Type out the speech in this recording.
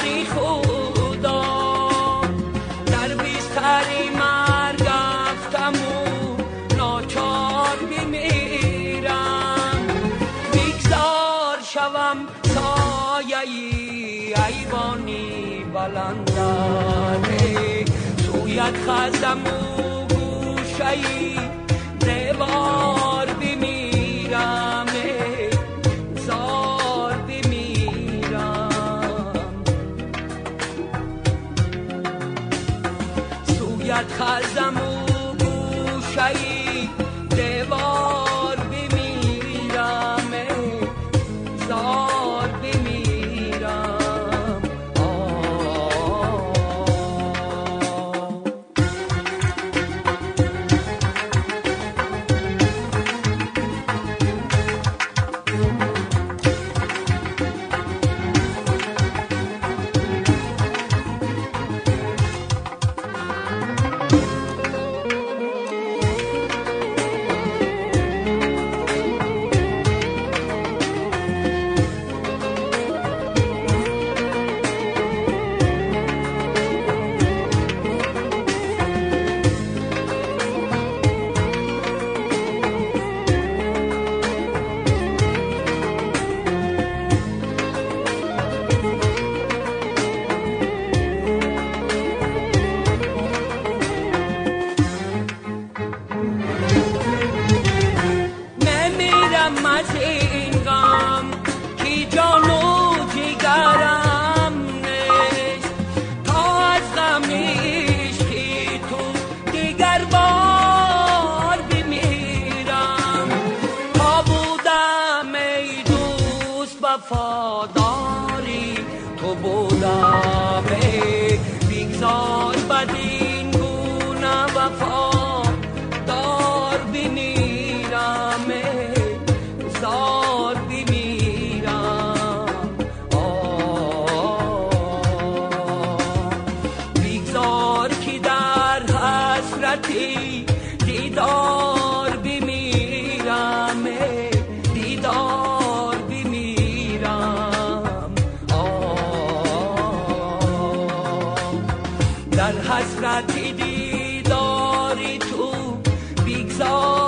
بیستری خدا در بیستری مرگ افتم و ناچار بمیرم بگذار شوم سایه‌ای ایوانی بلندانه سویت خزم و گوشه‌ای دیوار بمیرم زار بمیرم سویت خزم و گوشه‌ای دیوار بمیرم زار بمیرم از این غم کی جان و جگرم نیست تا از غم عشقی تو دیگر بار بمیرم تا بودم ای دوست وفاداری تو بودم ای بگذار بدین گونه وفادار بمیرم زار بمیرم بگذار که در حسرتی دیدار بمیرم دیدار بمیرم در حسرتی دیداری تو بگذار